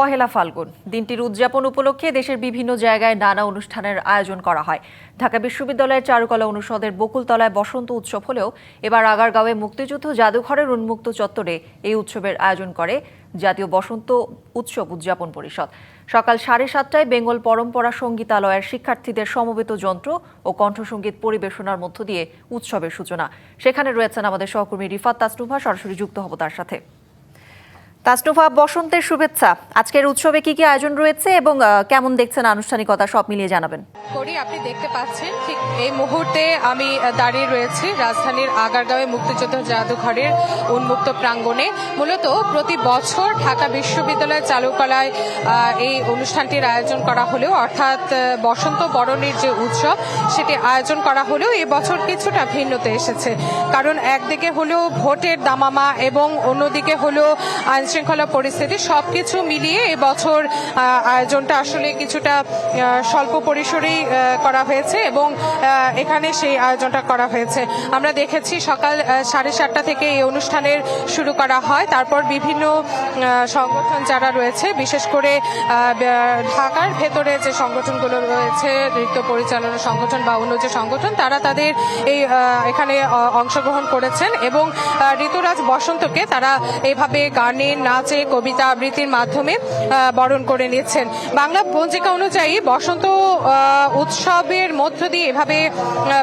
পহেলা ফাল্গুন দিনটির উদযাপন উপলক্ষে দেশের বিভিন্ন জায়গায় নানা অনুষ্ঠানের আয়োজন করা হয়। ঢাকা বিশ্ববিদ্যালয়ের চারুকলা অনুষদের বকুলতলায় বসন্ত উৎসব হলেও এবার আগারগাঁওয়ে মুক্তিযুদ্ধ জাদুঘরের উন্মুক্ত চত্বরে এই উৎসবের আয়োজন করে জাতীয় বসন্ত উৎসব উদযাপন পরিষদ। সকাল 7:30টায় বেঙ্গল পরম্পরা সঙ্গীতালয়ের শিক্ষার্থীদের সমবেত যন্ত্র ও কণ্ঠসঙ্গীত পরিবেশনার মধ্য দিয়ে উৎসবের সূচনা। সেখানে রয়েছেন আমাদের সহকর্মী রিফাত তাসনুভা। সরাসরি যুক্ত হব তার সাথে। তাসনুভা, বসন্তের শুভেচ্ছা। আজকের উৎসবে কি কি আয়োজন রয়েছে এবং কেমন দেখছেন আনুষ্ঠানিকতা, সব মিলিয়ে জানাবেন। আপনি দেখতে পাচ্ছেন ঠিক এই মুহূর্তে আমি দাঁড়িয়ে রয়েছি রাজধানীর আগারগাঁওয়ে মুক্তিযুদ্ধ জাদুঘরের উন্মুক্ত প্রাঙ্গণে। মূলত প্রতি বছর ঢাকা বিশ্ববিদ্যালয়ের চারুকলায় এই অনুষ্ঠানটির আয়োজন করা হলেও, অর্থাৎ বসন্ত বরণের যে উৎসব সেটি আয়োজন করা হলেও এবছর কিছুটা ভিন্নতা এসেছে। কারণ একদিকে হলো ভোটের দামামা এবং অন্যদিকে হলো আইনশৃঙ্খলা পরিস্থিতি, সবকিছু মিলিয়ে এবছর আয়োজনটা আসলে কিছুটা স্বল্প পরিসরেই করা হয়েছে এবং এখানে সেই আয়োজনটা করা হয়েছে। আমরা দেখেছি সকাল 7:30টা থেকে এই অনুষ্ঠানের শুরু করা হয়। তারপর বিভিন্ন সংগঠন যারা রয়েছে, বিশেষ করে ঢাকার ভেতরে যে সংগঠনগুলো রয়েছে, নৃত্য পরিচালনা সংগঠন বা অন্য যে সংগঠন, তারা তাদের এই এখানে অংশগ্রহণ করেছেন এবং ঋতুরাজ বসন্তকে তারা এইভাবে গানে, নাচে, কবিতা আবৃত্তির মাধ্যমে বরণ করে নিচ্ছেন। বাংলা পঞ্জিকা অনুযায়ী বসন্ত উৎসবের মধ্য দিয়ে এভাবে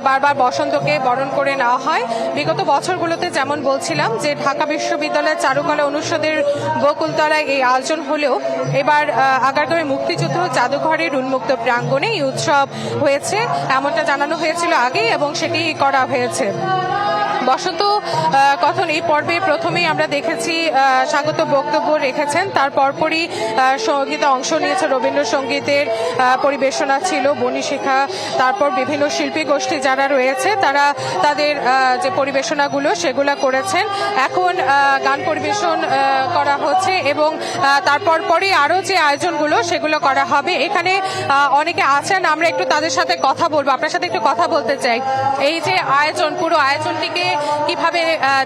বারবার বসন্তকে বরণ করে নেওয়া হয়। বিগত বছরগুলোতে যেমন বলছিলাম যে ঢাকা বিশ্ববিদ্যালয়ের চারুকলা অনুষদের বকুলতলায় এই আয়োজন হলেও এবার আগারগাঁওয়ে মুক্তিযুদ্ধ জাদুঘরের উন্মুক্ত প্রাঙ্গণে এই উৎসব হয়েছে, এমনটা জানানো হয়েছিল আগেই এবং সেটি করা হয়েছে। বসন্ত কথন এই পর্বে প্রথমেই আমরা দেখেছি স্বাগত বক্তব্য রেখেছেন, তার পরপরই সঙ্গীতে অংশ নিয়েছে, রবীন্দ্রসঙ্গীতের পরিবেশনা ছিল, বনিশিখা, তারপর বিভিন্ন শিল্পী গোষ্ঠী যারা রয়েছে তারা তাদের যে পরিবেশনাগুলো সেগুলো করেছেন। এখন গান পরিবেশন করা হচ্ছে এবং তারপর পরই আরও যে আয়োজনগুলো সেগুলো করা হবে। এখানে অনেকে আছেন, আমরা একটু তাদের সাথে কথা বলবো, আপনার সাথে একটু কথা বলতে চাই। এই যে আয়োজন, পুরো আয়োজনটিকে কিভাবে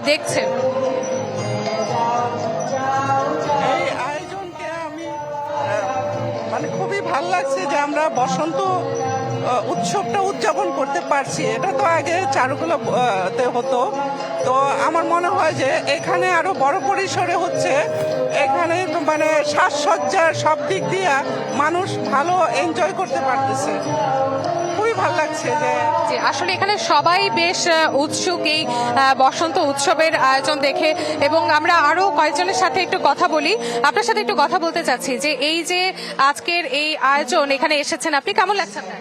দেখছেন? এই আয়োজনকে আমি খুবই ভালো লাগছে যে আমরা বসন্ত উৎসবটা উদযাপন করতে পারছি। এটা তো আগে চারুকলাতে হতো, তো আমার মনে হয় যে এখানে আরো বড় পরিসরে হচ্ছে। এখানে সাজসজ্জার সব দিক দিয়ে মানুষ ভালো এনজয় করতে পারতেছে। খুবই ভালো লাগছে যে আসলে এখানে সবাই বেশ উৎসুক এই বসন্ত উৎসবের আয়োজন দেখে। এবং আমরা আরো কয়েকজনের সাথে একটু কথা বলি। আপনার সাথে একটু কথা বলতে চাচ্ছি যে এই যে আজকের এই আয়োজন, এখানে এসেছেন আপনি, কেমন লাগছে আপনার?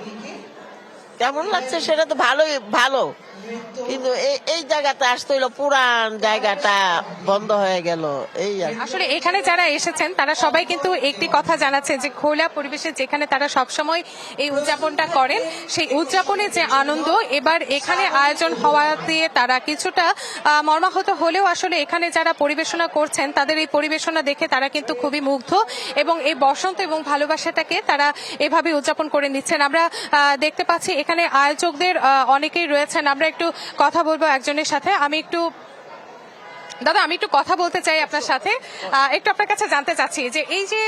কেমন লাগছে সেটা তো ভালো, কিন্তু এই জায়গাতে আসতে হইলো, পুরান জায়গাটা বন্ধ হয়ে গেল। এই আসলে এখানে যারা এসেছেন তারা সবাই কিন্তু একটি কথা জানাচ্ছে যে খোলা পরিবেশে যেখানে তারা সবসময় এই উদযাপনটা করেন, সেই উদযাপনে যে আনন্দ এবার এখানে আয়োজন হওয়াতে তারা কিছুটা মর্মাহত হলেও আসলে এখানে যারা পরিবেশনা করছেন তাদের এই পরিবেশনা দেখে তারা কিন্তু খুবই মুগ্ধ এবং এই বসন্ত এবং ভালোবাসাটাকে তারা এভাবে উদযাপন করে নিচ্ছেন। আমরা দেখতে পাচ্ছি এখানে আয়োজকদের অনেকেই রয়েছেন। আমরা একটু কথা বলবো একজনের সাথে। আমি একটু কথা বলতে চাই আপনার সাথে। একটু আপনার কাছে জানতে চাচ্ছি যে এই যে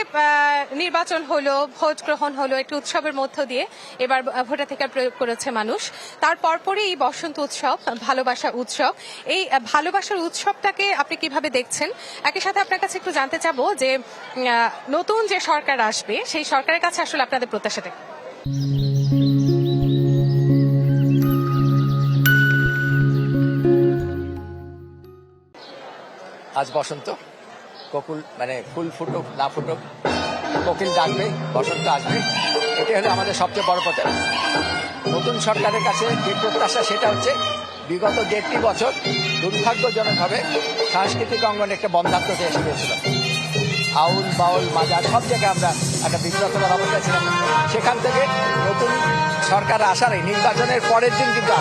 নির্বাচন হলো, ভোট গ্রহণ হলো, একটু উৎসবের মধ্য দিয়ে এবার ভোটাধিকার প্রয়োগ করেছে মানুষ, তার পরপরই এই বসন্ত উৎসব, ভালোবাসার উৎসব, এই ভালোবাসার উৎসবটাকে আপনি কিভাবে দেখছেন? একই সাথে আপনার কাছে একটু জানতে চাবো যে নতুন যে সরকার আসবে সেই সরকারের কাছে আসলে আপনাদের প্রত্যাশাটা। আজ বসন্ত, ফুল ফুটুক না ফুটুক, কোকিল ডাকবে, বসন্ত আসবে, এটাই হলো আমাদের সবচেয়ে বড় প্রত্যাশা। নতুন সরকারের কাছে যে প্রত্যাশা সেটা হচ্ছে বিগত 1.5 বছর দুর্ভাগ্যজনকভাবে সাংস্কৃতিক অঙ্গনে একটা বন্ধাত্মতা এসে গিয়েছিল। আউল বাউল মাজার সব জায়গায় আমরা একটা বিব্রতকর অবস্থায় ছিলাম। সেখান থেকে নতুন সরকার আসার এই নির্বাচনের পরের দিন কিন্তু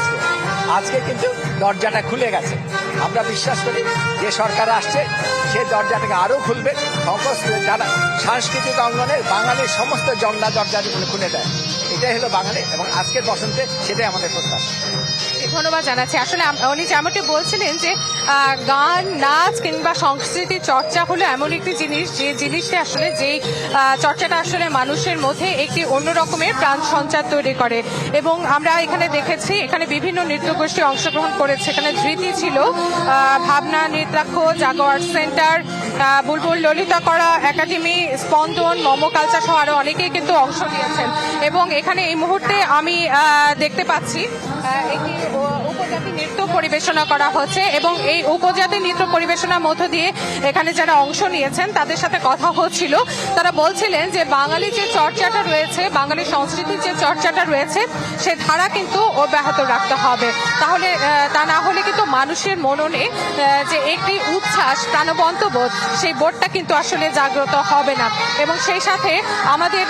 আজকে কিন্তু দরজাটা খুলে গেছে। আমরা বিশ্বাস করি যে সরকার আসছে সে দরজাটাকে আরো খুলবে, যারা সাংস্কৃতিক অঙ্গনে বাঙালির সমস্ত জংলা দরজাগুলো খুলে দেয়। এটাই হলো বাঙালি, এবং আজকের বসন্তে সেটাই আমাদের প্রত্যাশা। ধন্যবাদ জানাচ্ছি। আসলে উনি যেমনটি বলছিলেন যে গান, নাচ কিংবা সংস্কৃতি চর্চা হলো এমন একটি জিনিস, যে জিনিসটা আসলে যেই চর্চাটা আসলে মানুষের মধ্যে একটি অন্য রকমের প্রাণ সঞ্চার তৈরি করে। এবং আমরা এখানে দেখেছি এখানে বিভিন্ন নৃত্যগোষ্ঠী অংশগ্রহণ করেছে। এখানে ধৃতি ছিল, ভাবনা নৃত্যাক্ষ, জাগোয়ার সেন্টার, বুলবুল ললিতা করা একাডেমি, স্পন্দন, মোমো কালচার সহ আরো অনেকেই কিন্তু অংশ নিয়েছেন। এবং এখানে এই মুহূর্তে আমি দেখতে পাচ্ছি একটি উপজাতি নৃত্য পরিবেশনা করা হচ্ছে, এবং এই উপজাতি নৃত্য পরিবেশনার মধ্য দিয়ে এখানে যারা অংশ নিয়েছেন তাদের সাথে কথা হচ্ছিল। তারা বলছিলেন যে বাঙালি যে চর্চাটা রয়েছে, বাঙালি সংস্কৃতির যে চর্চাটা রয়েছে, সে ধারা কিন্তু অব্যাহত রাখতে হবে। তাহলে তা না হলে কিন্তু মানুষের মননে যে একটি উচ্ছ্বাস, প্রাণবন্ত বোধ, সেই বোধটা কিন্তু আসলে জাগ্রত হবে না। এবং সেই সাথে আমাদের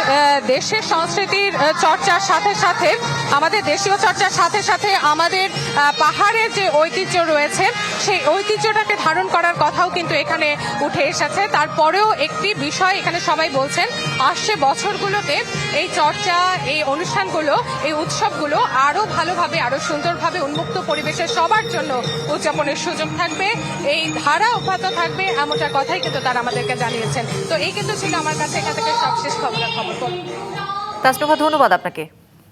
দেশের সংস্কৃতির চর্চার সাথে সাথে, আমাদের দেশীয় চর্চার সাথে সাথে আমাদের পাহাড়ের যে ঐতিহ্য রয়েছে, সেই ঐতিহ্যটাকে ধারণ করার কথাও কিন্তু এখানে উঠে এসেছে। তারপরেও একটি বিষয় এখানে সবাই বলছেন, আসছে বছরগুলোতে এই চর্চা, এই অনুষ্ঠানগুলো, এই উৎসবগুলো আরো ভালোভাবে, আরো সুন্দরভাবে উন্মুক্ত পরিবেশে সবার জন্য উদযাপনের সুযোগ থাকবে, এই ধারা অব্যাহত থাকবে, এমনটার কথাই কিন্তু তারা আমাদেরকে জানিয়েছেন। তো এই কিন্তু ছিল আমার কাছে এখান থেকে সবশেষ খবর। তাসনুভা, ধন্যবাদ আপনাকে।